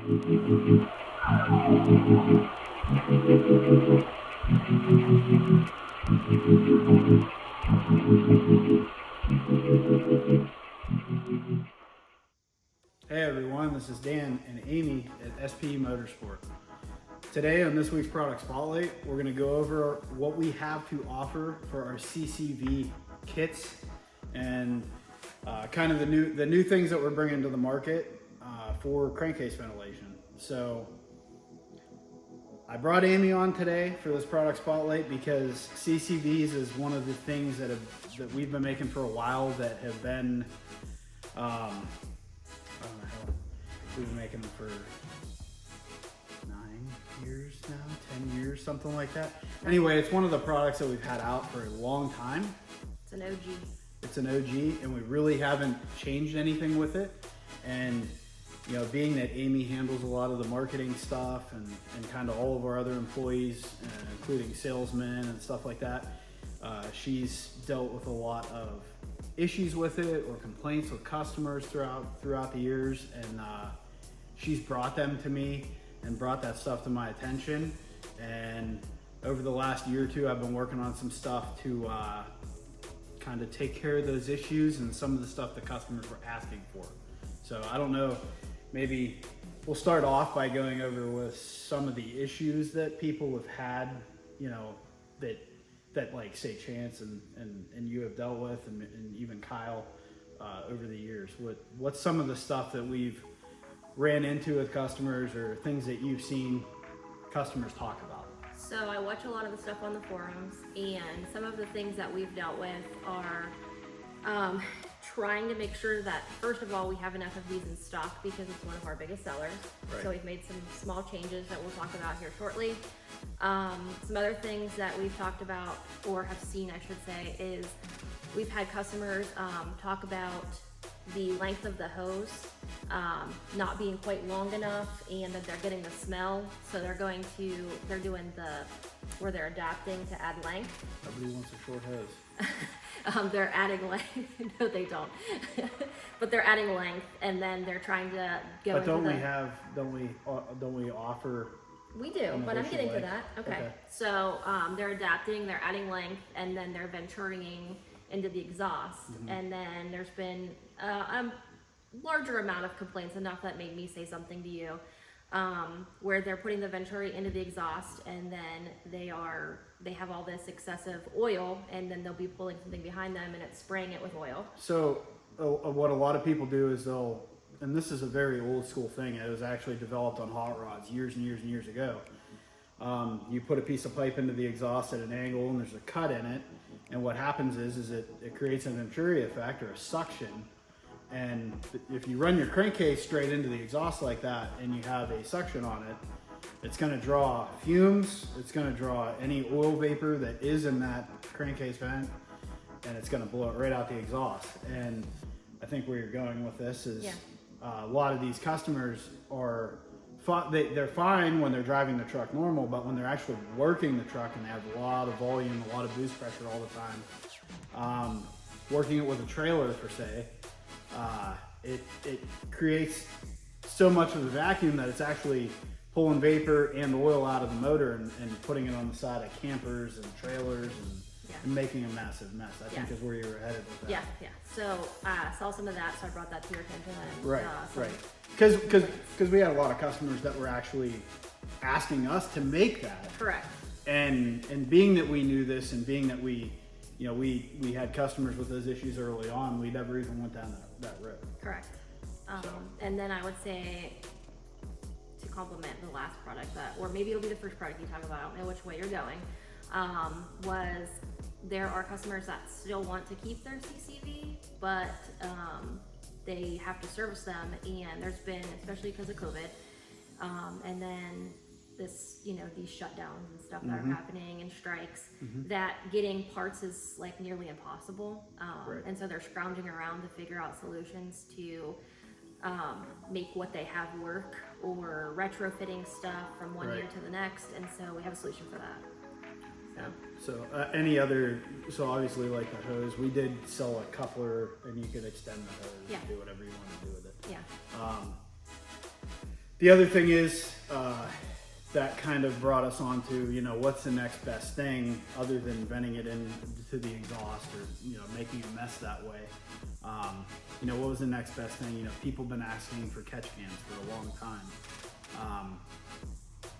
Hey everyone, this is Dan and Amy at SPE Motorsport. Today on this week's Product Spotlight, we're going to go over what we have to offer for our CCV kits and kind of the new things that we're bringing to the market for crankcase ventilation. So I brought Amy on today for this Product Spotlight because CCVs is one of the things that we've been making for a while that have been I don't know, we've been making them for 9 years now, 10 years, something like that. Anyway, it's one of the products that we've had out for a long time. It's an OG. It's an OG, and we really haven't changed anything with it. And you know, being that Amy handles a lot of the marketing stuff and kind of all of our other employees, including salesmen and stuff like that, she's dealt with a lot of issues with it or complaints with customers throughout the years, and she's brought them to me and brought that stuff to my attention. And over the last year or two, I've been working on some stuff to kind of take care of those issues and some of the stuff the customers were asking for. So I don't know, maybe we'll start off by going over with some of the issues that people have had, you know, that like say Chance and you have dealt with, and even Kyle over the years. What's some of the stuff that we've ran into with customers or things that you've seen customers talk about? So I watch a lot of the stuff on the forums, and some of the things that we've dealt with are trying to make sure that, first of all, we have enough of these in stock because it's one of our biggest sellers. Right. So we've made some small changes that we'll talk about here shortly. Some other things that we've talked about, or have seen I should say, is we've had customers talk about the length of the hose not being quite long enough, and that they're getting the smell. So they're doing where they're adapting to add length. Nobody wants a short hose. They're adding length. No, they don't. But they're adding length, and then they're trying to go. But don't we offer? We do, but I'm getting to that. Okay. So they're adapting, they're adding length, and then they're venturing into the exhaust. Mm-hmm. And then there's been a larger amount of complaints, enough that made me say something to you, where they're putting the Venturi into the exhaust, and then they have all this excessive oil, and then they'll be pulling something behind them and it's spraying it with oil. So what a lot of people do is and this is a very old school thing, it was actually developed on hot rods years and years and years ago. You put a piece of pipe into the exhaust at an angle, and there's a cut in it, and what happens is it creates a Venturi effect, or a suction. And if you run your crankcase straight into the exhaust like that and you have a suction on it, it's going to draw fumes, it's going to draw any oil vapor that is in that crankcase vent, and it's going to blow it right out the exhaust. And I think where you're going with this is a lot of these customers they're fine when they're driving the truck normal, but when they're actually working the truck and they have a lot of volume, a lot of boost pressure all the time, working it with a trailer per se, it creates so much of the vacuum that it's actually pulling vapor and oil out of the motor and putting it on the side of campers and trailers and making a massive mess. I think is where you were headed with that. Yeah. So I saw some of that, so I brought that to your attention. Right. Because we had a lot of customers that were actually asking us to make that. Correct. And being that we knew this, and being that we had customers with those issues early on, we never even went down that road. Correct. And then I would say, to complement the last product, or maybe it'll be the first product you talk about, I don't know which way you're going, was there are customers that still want to keep their CCV, but they have to service them, and there's been, especially because of COVID, and then these shutdowns and stuff that are happening, and strikes, that getting parts is like nearly impossible. And so they're scrounging around to figure out solutions to make what they have work, or retrofitting stuff from one year to the next. And so we have a solution for that. So obviously, like the hose, we did sell a coupler, and you could extend the hose and do whatever you want to do with it. The other thing is, that kind of brought us on to, you know, what's the next best thing other than venting it into the exhaust or, you know, making a mess that way. You know, what was the next best thing? You know, people have been asking for catch cans for a long time.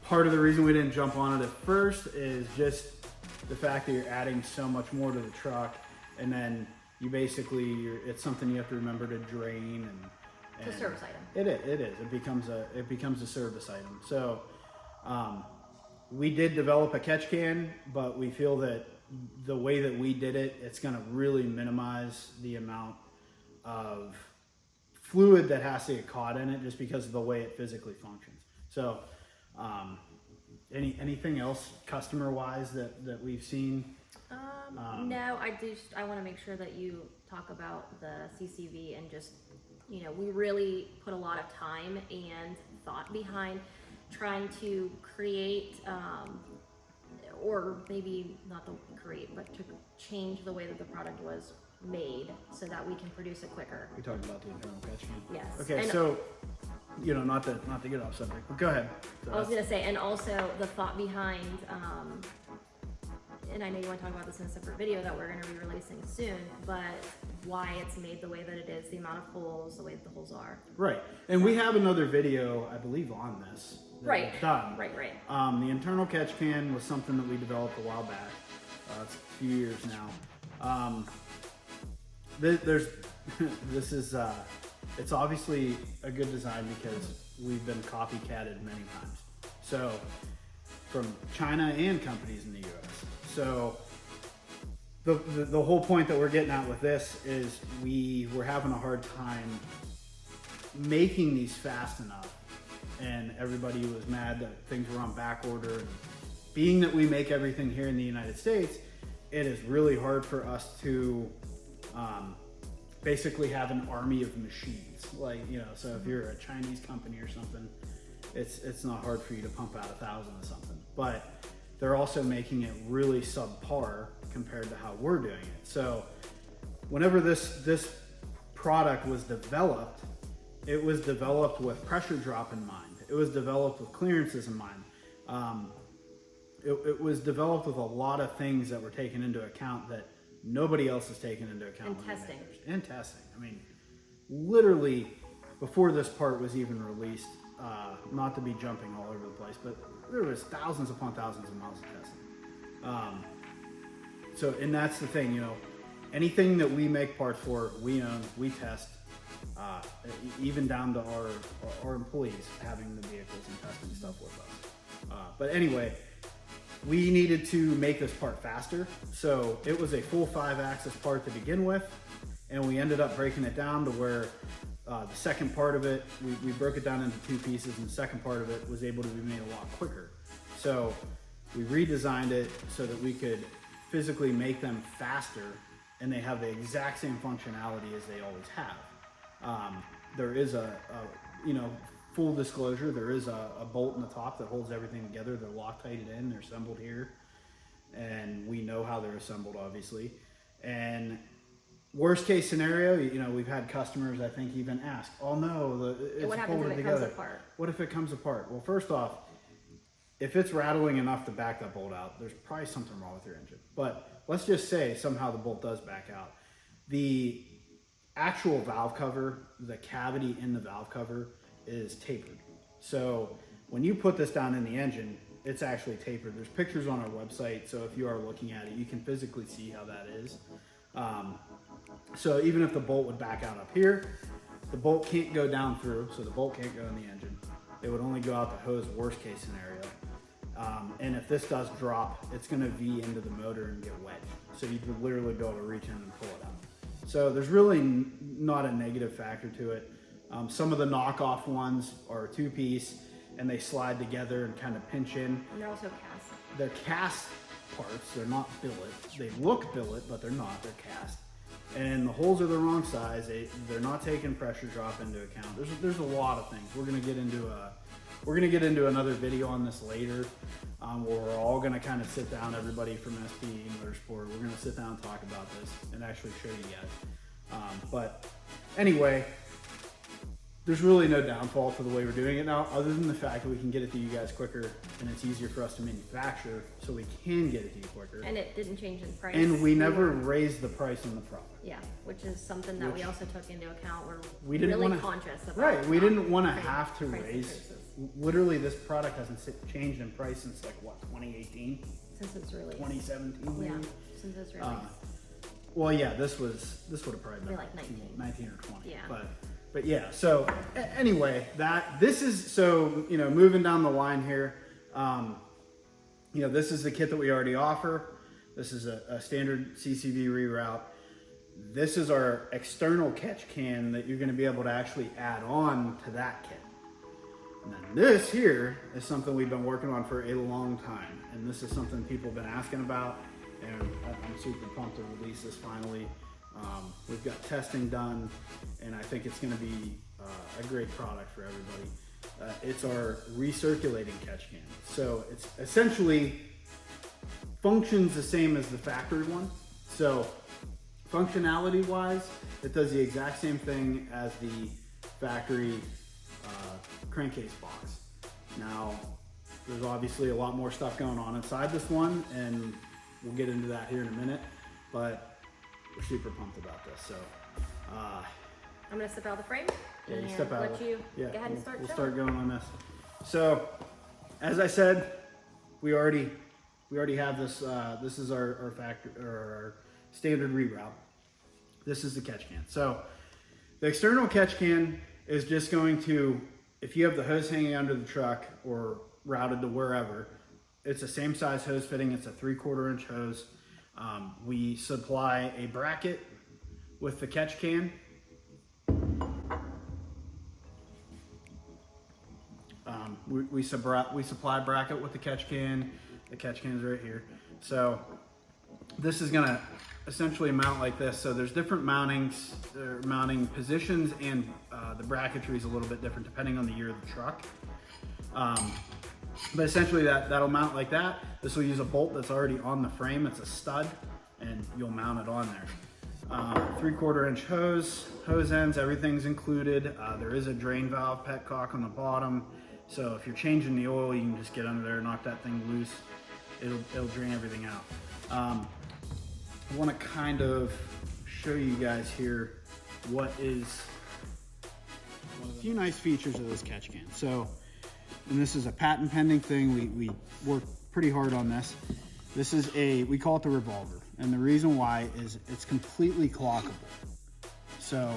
Part of the reason we didn't jump on it at first is just the fact that you're adding so much more to the truck, and then you basically, it's something you have to remember to drain and It's a service item. It is. It becomes a service item. So we did develop a catch can, but we feel that the way that we did it, it's going to really minimize the amount of fluid that has to get caught in it, just because of the way it physically functions. So anything else customer wise that we've seen? No, I want to make sure that you talk about the CCV and just, you know, we really put a lot of time and thought behind trying to create, or maybe not to create, but to change the way that the product was made so that we can produce it quicker. You're talking about the internal catch can? Yes. Okay, And so, you know, not to get off subject, but go ahead. So I was gonna say, and also the thought behind, and I know you want to talk about this in a separate video that we're gonna be releasing soon, but why it's made the way that it is, the amount of holes, the way that the holes are. Right, and we have another video, I believe, on this. that Right. we've done. Right. The internal catch can was something that we developed a while back. It's a few years now. There's, this is, it's obviously a good design because we've been copycatted many times. So, from China and companies in the US. So, the whole point that we're getting at with this is we were having a hard time making these fast enough, and everybody was mad that things were on back order. And being that we make everything here in the United States, it is really hard for us to basically have an army of machines. Like, you know, so if you're a Chinese company or something, it's not hard for you to pump out 1,000 of something. But they're also making it really subpar compared to how we're doing it. So whenever this product was developed, it was developed with pressure drop in mind. It was developed with clearances in mind. It was developed with a lot of things that were taken into account that nobody else is taking into account. And testing. And testing. I mean, literally before this part was even released, not to be jumping all over the place, but there was thousands upon thousands of miles of testing. So, and that's the thing, you know, anything that we make parts for, we own, we test, even down to our employees having the vehicles and testing stuff with us. But anyway, we needed to make this part faster. So it was a full 5-axis part to begin with, and we ended up breaking it down to where the second part of it, we broke it down into 2 pieces, and the second part of it was able to be made a lot quicker. So we redesigned it so that we could physically make them faster, and they have the exact same functionality as they always have. There is you know, full disclosure, there is a bolt in the top that holds everything together. They're Loctited in, they're assembled here, and we know how they're assembled, obviously. And worst case scenario, you know, we've had customers, I think, even ask, "Oh no, it's What happens bolted if it together. comes apart? What if it comes apart?" Well, first off, if it's rattling enough to back that bolt out, there's probably something wrong with your engine. But let's just say somehow the bolt does back out. The actual valve cover, the cavity in the valve cover, is tapered. So when you put this down in the engine, it's actually tapered. There's pictures on our website, so if you are looking at it, you can physically see how that is. So even if the bolt would back out up here, the bolt can't go down through, so the bolt can't go in the engine. It would only go out the hose, worst case scenario. And if this does drop, it's gonna V into the motor and get wedged. So you could literally be able to reach in and pull it out. So there's really not a negative factor to it. Some of the knockoff ones are a 2-piece, and they slide together and kind of pinch in. And they're also cast. They're cast parts, they're not billet. They look billet, but they're not, they're cast. And the holes are the wrong size. They're not taking pressure drop into account. There's a lot of things. We're gonna get into another video on this later, where we're all gonna kind of sit down, everybody from SPE and Motorsport. We're gonna sit down and talk about this and actually show you guys. But anyway, there's really no downfall to the way we're doing it now, other than the fact that we can get it to you guys quicker, and it's easier for us to manufacture, so we can get it to you quicker. And it didn't change in price. And we never raised the price on the product. Yeah, which is something that we also took into account. We didn't really wanna, conscious about. Right, we didn't want to have to price raise. increases. Literally, this product hasn't changed in price since like what, 2018, Since it's released. 2017. Yeah, maybe? since it's released. Well, yeah, this would have probably been Like 19 or 20. Yeah. But yeah. So anyway, this is so moving down the line here. This is the kit that we already offer. This is a standard CCV reroute. This is our external catch can that you're going to be able to actually add on to that kit. And then this here is something we've been working on for a long time, and this is something people have been asking about, and I'm super pumped to release this finally. We've got testing done, and I think it's going to be a great product for everybody. It's our recirculating catch can. So it's essentially functions the same as the factory one. So functionality wise, it does the exact same thing as the factory crankcase box. Now, there's obviously a lot more stuff going on inside this one, and we'll get into that here in a minute, but we're super pumped about this. So I'm gonna step out of the frame and you step out let you go ahead and start. We'll start going on this. So, as I said, we already have this. This is our factory or our standard reroute. This is the catch can. So, the external catch can is just going to, if you have the hose hanging under the truck or routed to wherever, it's the same size hose fitting. It's a 3/4 inch hose. We supply a bracket with the catch can. We supply bracket with the catch can. The catch can is right here. So this is gonna essentially mount like this. So there's different mounting positions, and the bracketry is a little bit different depending on the year of the truck. But essentially that'll mount like that. This will use a bolt that's already on the frame. It's a stud, and you'll mount it on there. 3/4 inch hose ends, everything's included. There is a drain valve petcock on the bottom. So if you're changing the oil, you can just get under there, knock that thing loose. It'll drain everything out. I want to kind of show you guys here what is a few nice features of this catch can. So, and this is a patent pending thing. We worked pretty hard on this. This is we call it the revolver. And the reason why is it's completely clockable. So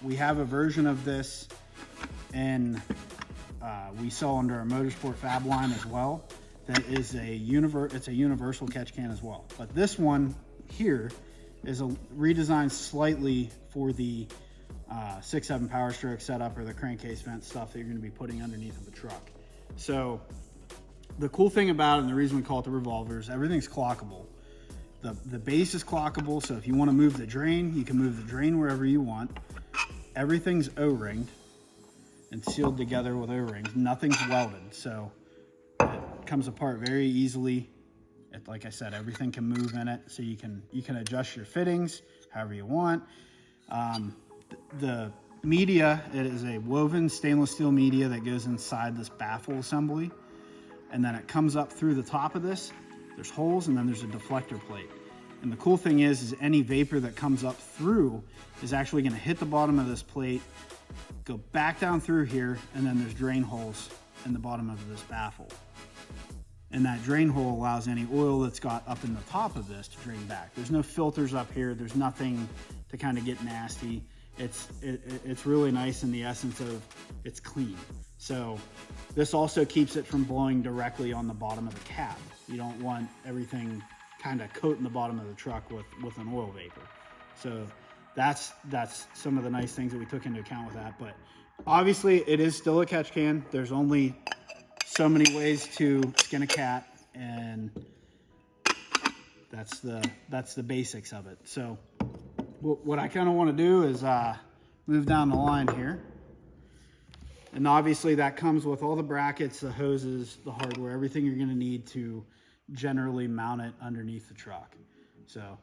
we have a version of this, and we sell under our Motorsport Fab line as well. That is it's a universal catch can as well. But this one here is redesigned slightly for the 6.7 Powerstroke setup or the crankcase vent stuff that you're going to be putting underneath of the truck. So the cool thing about it, and the reason we call it the revolver, is everything's clockable. The base is clockable, so if you want to move the drain, you can move the drain wherever you want. Everything's O-ringed and sealed together with O-rings. Nothing's welded, so it comes apart very easily. Like I said, everything can move in it, so you can adjust your fittings however you want. The media, it is a woven stainless steel media that goes inside this baffle assembly, and then it comes up through the top of this. There's holes, and then there's a deflector plate. And the cool thing is any vapor that comes up through is actually going to hit the bottom of this plate, go back down through here, and then there's drain holes in the bottom of this baffle. And that drain hole allows any oil that's got up in the top of this to drain back. There's no filters up here. There's nothing to kind of get nasty. It's really nice in the essence of it's clean. So this also keeps it from blowing directly on the bottom of the cab. You don't want everything kind of coating the bottom of the truck with an oil vapor. So that's some of the nice things that we took into account with that. But obviously it is still a catch can. There's only so many ways to skin a cat, and that's the basics of it. So what I kind of want to do is move down the line here. And obviously that comes with all the brackets, the hoses, the hardware, everything you're going to need to generally mount it underneath the truck. So,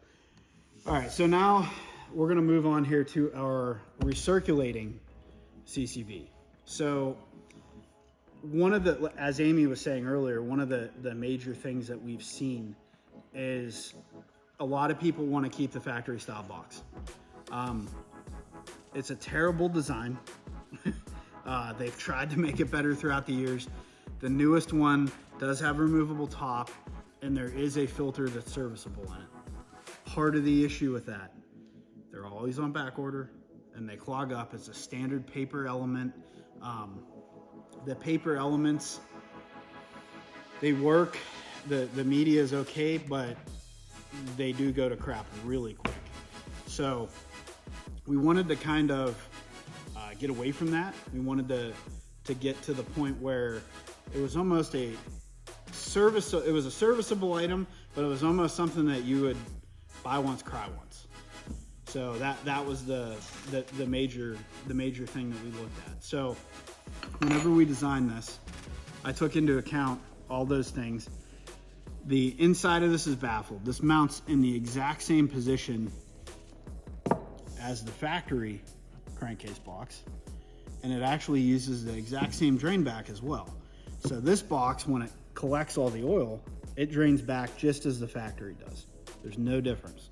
all right, so now we're going to move on here to our recirculating CCV. So one of the, as Amy was saying earlier, one of the major things that we've seen is a lot of people want to keep the factory style box. It's a terrible design. They've tried to make it better throughout the years. The newest one does have a removable top, and there is a filter that's serviceable in it. Part of the issue with that, they're always on back order and they clog up. It's a standard paper element. The paper elements, they work, the media is okay, but they do go to crap really quick. So we wanted to kind of get away from that. We wanted to get to the point where it was almost a service. It was a serviceable item, but it was almost something that you would buy once, cry once. So that was the major thing that we looked at. So whenever we designed this, I took into account all those things. The inside of this is baffled. This mounts in the exact same position as the factory crankcase box, and it actually uses the exact same drain back as well. So this box, when it collects all the oil, it drains back just as the factory does. There's no difference.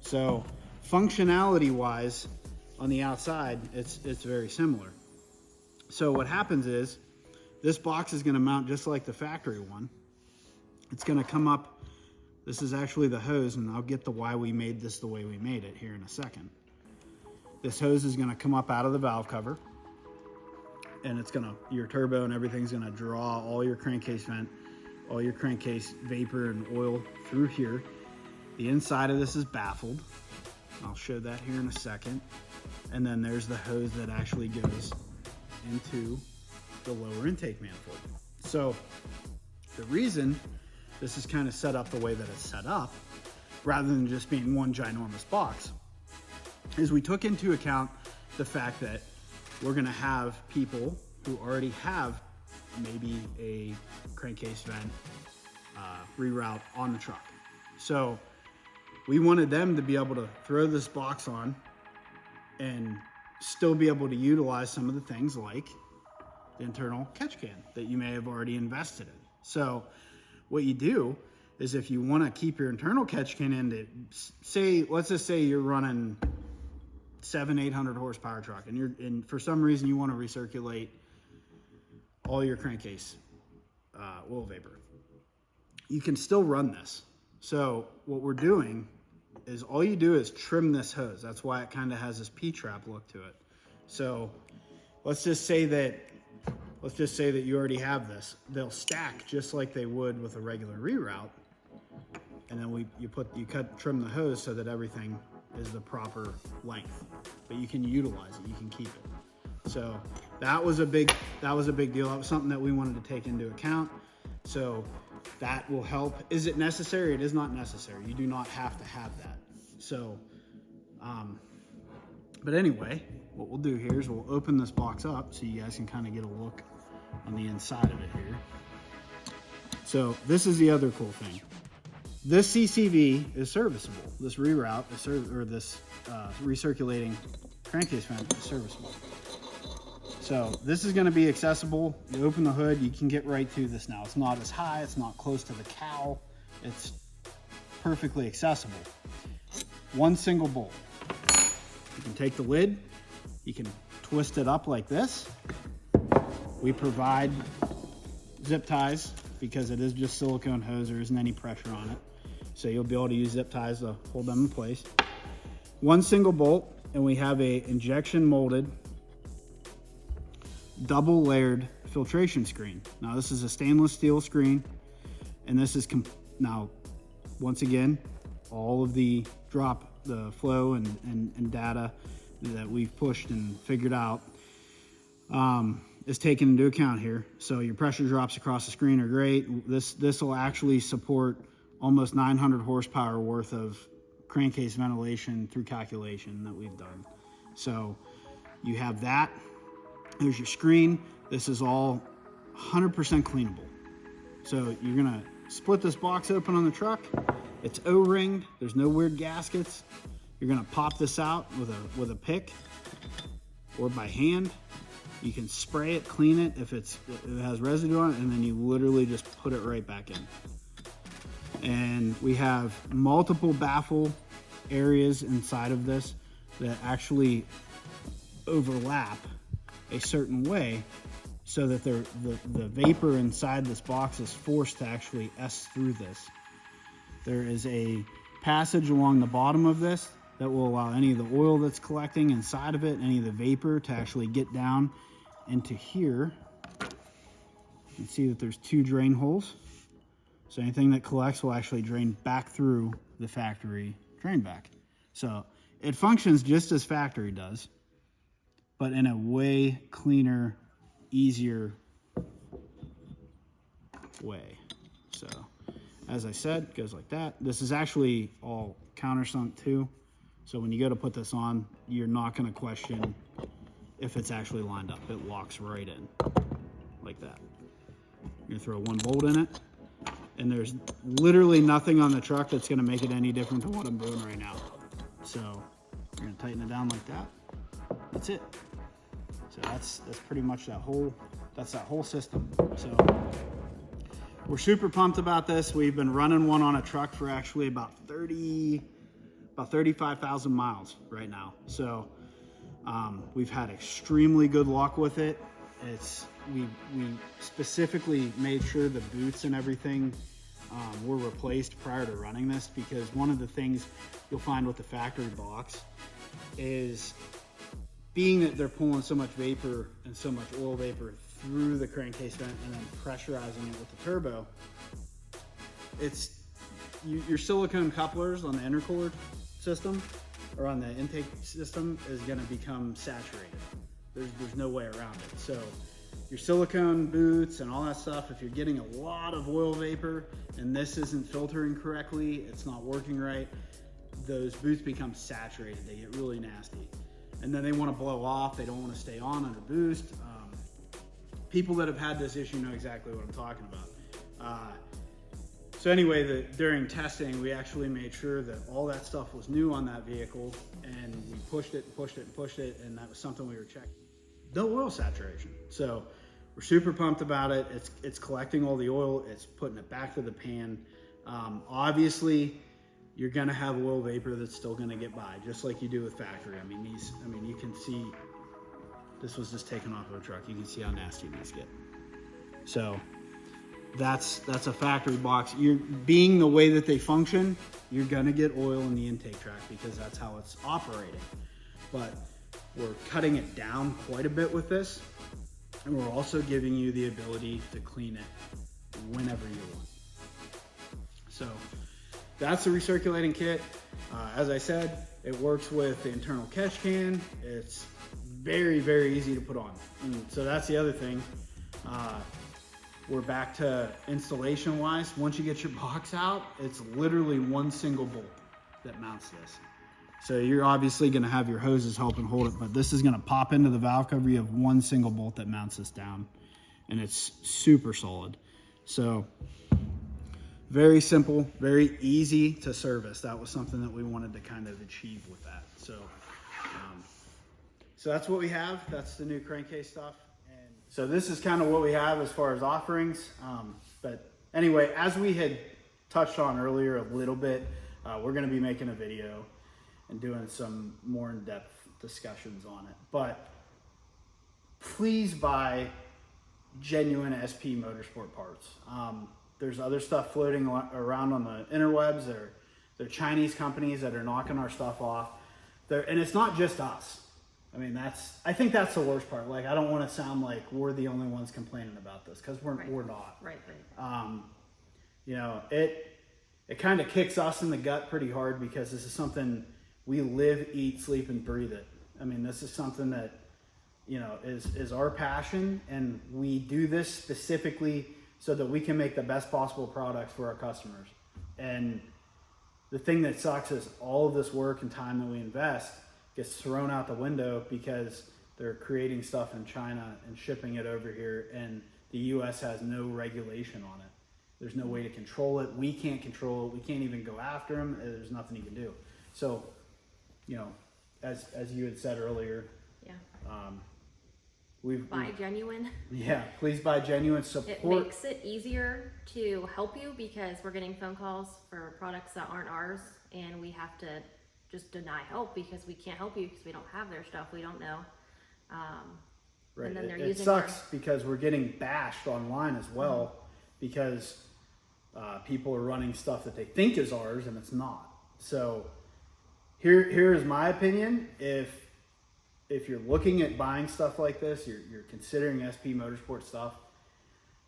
So functionality wise, on the outside, it's very similar. So what happens is this box is going to mount just like the factory one. It's going to come up. This is actually the hose, and I'll get to why we made this the way we made it here in a second. This hose is going to come up out of the valve cover, and it's going to, your turbo and everything's going to draw all your crankcase vent, all your crankcase vapor and oil through here. The inside of this is baffled. I'll show that here in a second. And then there's the hose that actually goes into the lower intake manifold. So the reason this is kind of set up the way that it's set up, rather than just being one ginormous box, is we took into account the fact that we're going to have people who already have maybe a crankcase vent reroute on the truck. So we wanted them to be able to throw this box on and still be able to utilize some of the things like the internal catch can that you may have already invested in. So what you do is, if you want to keep your internal catch can in, to say, let's just say you're running 700-800 horsepower truck, and for some reason you want to recirculate all your crankcase oil vapor, you can still run this. So what we're doing is, all you do is trim this hose. That's why it kind of has this P-trap look to it. So let's just say that you already have this. They'll stack just like they would with a regular reroute, and then you trim the hose so that everything is the proper length. But you can utilize it. You can keep it. So that was a big deal. That was something that we wanted to take into account. So that will help. Is it necessary? It is not necessary. You do not have to have that. So, but anyway, what we'll do here is we'll open this box up so you guys can kind of get a look on the inside of it here. So this is the other cool thing. This CCV is serviceable. This reroute is this recirculating crankcase vent is serviceable. So this is going to be accessible. You open the hood, you can get right to this now. It's not as high, it's not close to the cowl. It's perfectly accessible. One single bolt. You can take the lid, you can twist it up like this. We provide zip ties because it is just silicone hose. There isn't any pressure on it. So you'll be able to use zip ties to hold them in place. One single bolt, and we have a injection molded double layered filtration screen. Now this is a stainless steel screen, and this is now once again all of the flow and data that we've pushed and figured out is taken into account here. So your pressure drops across the screen are great. This will actually support almost 900 horsepower worth of crankcase ventilation through calculation that we've done. So you have that. There's your screen. This is all 100% cleanable. So you're gonna split this box open on the truck. It's O-ringed. There's no weird gaskets. You're gonna pop this out with a pick or by hand. You can spray it, clean it if it has residue on it, and then you literally just put it right back in. And we have multiple baffle areas inside of this that actually overlap a certain way so that the vapor inside this box is forced to actually S through this. There is a passage along the bottom of this that will allow any of the oil that's collecting inside of it, any of the vapor, to actually get down into here. You can see that there's 2 drain holes. So anything that collects will actually drain back through the factory drain back. So it functions just as factory does, but in a way cleaner, easier way. So as I said, it goes like that. This is actually all countersunk too. So when you go to put this on, you're not going to question if it's actually lined up. It locks right in like that. You're going to throw 1 bolt in it, and there's literally nothing on the truck that's going to make it any different than what I'm doing right now. So you're going to tighten it down like that. That's it. So that's pretty much that whole system. So we're super pumped about this. We've been running one on a truck for actually about 35,000 miles right now. So we've had extremely good luck with it. We specifically made sure the boots and everything were replaced prior to running this, because one of the things you'll find with the factory box is, being that they're pulling so much vapor and so much oil vapor through the crankcase vent and then pressurizing it with the turbo, your silicone couplers on the intercooler system or on the intake system is going to become saturated. There's no way around it. So your silicone boots and all that stuff, if you're getting a lot of oil vapor and this isn't filtering correctly, it's not working right, those boots become saturated. They get really nasty. And then they want to blow off. They don't want to stay on under boost. People that have had this issue know exactly what I'm talking about. So anyway, during testing, we actually made sure that all that stuff was new on that vehicle, and we pushed it, and that was something we were checking. No oil saturation. So we're super pumped about it. It's collecting all the oil. It's putting it back to the pan. Obviously, you're gonna have oil vapor that's still gonna get by, just like you do with factory. I mean, you can see this was just taken off of a truck. You can see how nasty these get. So that's a factory box. Being the way that they function, you're gonna get oil in the intake tract because that's how it's operating. But we're cutting it down quite a bit with this, and we're also giving you the ability to clean it whenever you want. So that's the recirculating kit. As I said, it works with the internal catch can. It's very, very easy to put on. And so that's the other thing. We're back to installation wise. Once you get your box out, it's literally 1 single bolt that mounts this. So you're obviously gonna have your hoses helping hold it, but this is gonna pop into the valve cover. You have 1 single bolt that mounts this down, and it's super solid. So very simple, very easy to service. That was something that we wanted to kind of achieve with that. So that's what we have. That's the new crankcase stuff. And so this is kind of what we have as far as offerings. But anyway, as we had touched on earlier a little bit, we're going to be making a video and doing some more in-depth discussions on it. But please buy genuine SP Motorsport parts. There's other stuff floating around on the interwebs. They're Chinese companies that are knocking our stuff off. And it's not just us. I mean, I think that's the worst part. Like, I don't want to sound like we're the only ones complaining about this, because we're not. Right. You know, it kind of kicks us in the gut pretty hard, because this is something we live, eat, sleep, and breathe it. I mean, this is something that, you know, is our passion, and we do this specifically so that we can make the best possible products for our customers. And the thing that sucks is all of this work and time that we invest gets thrown out the window because they're creating stuff in China and shipping it over here, and the US has no regulation on it. There's no way to control it. We can't control it. We can't even go after them. There's nothing you can do. So, you know, as you had said earlier, Yeah. Buy genuine. Yeah, please buy genuine. It Support. makes it easier to help you because we're getting phone calls for products that aren't ours, and we have to just deny help because we can't help you because we don't have their stuff. We don't know. Right. And then they're It using sucks because we're getting bashed online as well because people are running stuff that they think is ours and it's not. So here is my opinion. If you're looking at buying stuff like this, you're considering SP Motorsport stuff,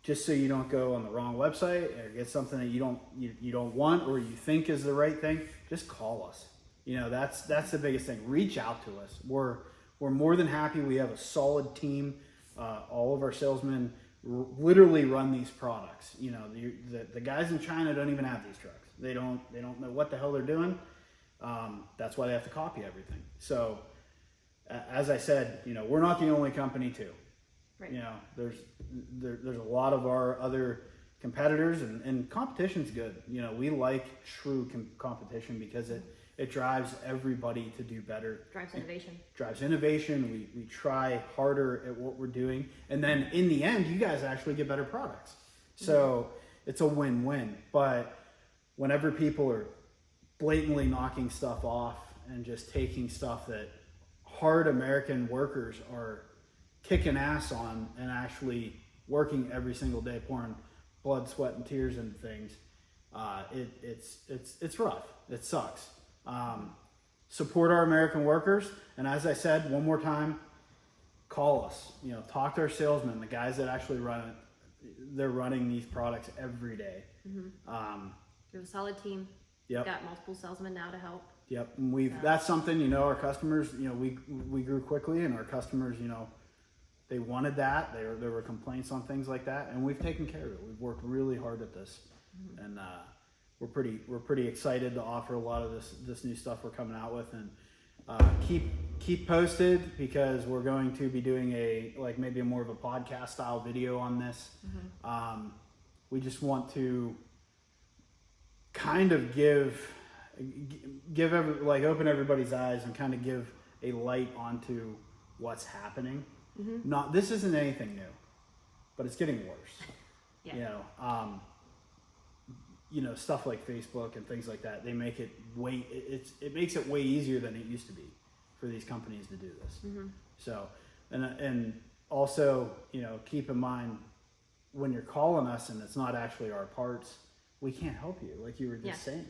just so you don't go on the wrong website or get something that you don't want or you think is the right thing, just call us. You know, that's the biggest thing. Reach out to us. We're more than happy. We have a solid team. All of our salesmen literally run these products. You know, the guys in China don't even have these trucks. They don't know what the hell they're doing. That's why they have to copy everything. So, as I said, you know, we're not the only company too. Right. You know, there's a lot of our other competitors, and competition's good. You know, we like true competition because it drives everybody to do better. drives innovation. It drives innovation. We try harder at what we're doing, and then in the end, you guys actually get better products. So it's a win-win. But whenever people are blatantly knocking stuff off and just taking stuff that hard American workers are kicking ass on and actually working every single day, pouring blood, sweat, and tears into things, it's rough. It sucks. Support our American workers, and as I said, one more time, call us. You know, talk to our salesmen, the guys that actually run it. They're running these products every day. We have a solid team. Yep. We've got multiple salesmen now to help. Yep, and that's something, you know, our customers, you know, we grew quickly, and our customers, you know, they wanted that. There were complaints on things like that, and we've taken care of it. We've worked really hard at this, and we're pretty excited to offer a lot of this new stuff we're coming out with, and keep posted because we're going to be doing maybe more of a podcast style video on this. We just want to kind of open everybody's eyes and kind of give a light onto what's happening. This isn't anything new, but it's getting worse. Yeah. You know, stuff like Facebook and things like that, they make it it makes it way easier than it used to be for these companies to do this. So, and also, you know, keep in mind when you're calling us and it's not actually our parts, we can't help you, like you were just saying.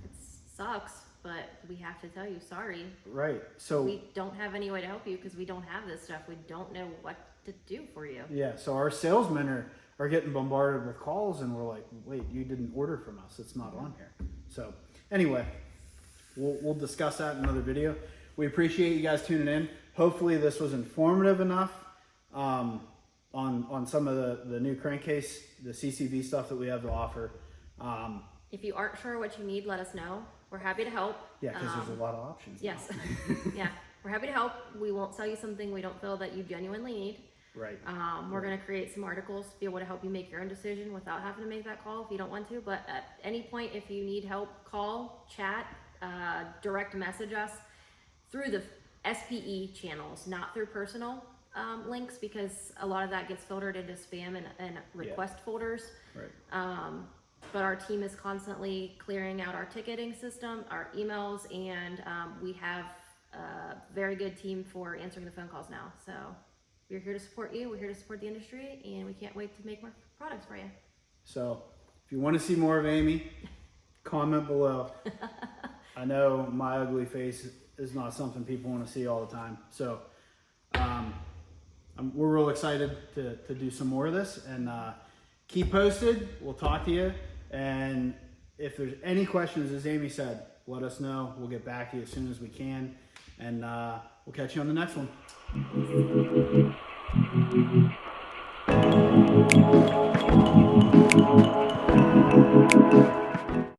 It sucks, but we have to tell you, sorry. Right. So we don't have any way to help you because we don't have this stuff. We don't know what to do for you. Yeah. So our salesmen are getting bombarded with calls, and we're like, wait, you didn't order from us. It's not on here. So anyway, we'll discuss that in another video. We appreciate you guys tuning in. Hopefully this was informative enough on some of the new crankcase, the CCV stuff that we have to offer. If you aren't sure what you need, let us know. We're happy to help. Yeah, because there's a lot of options. Yes. Yeah, we're happy to help. We won't sell you something we don't feel that you genuinely need. Right. We're going to create some articles to be able to help you make your own decision without having to make that call if you don't want to. But at any point, if you need help, call, chat, direct message us through the SPE channels, not through personal links, because a lot of that gets filtered into spam and request folders. Right. But our team is constantly clearing out our ticketing system, our emails, and we have a very good team for answering the phone calls now. So we're here to support you. We're here to support the industry, and we can't wait to make more products for you. So if you want to see more of Amy, comment below. I know my ugly face is not something people want to see all the time. So we're real excited to do some more of this, and keep posted. We'll talk to you. And if there's any questions, as Amy said, let us know. We'll get back to you as soon as we can. And we'll catch you on the next one.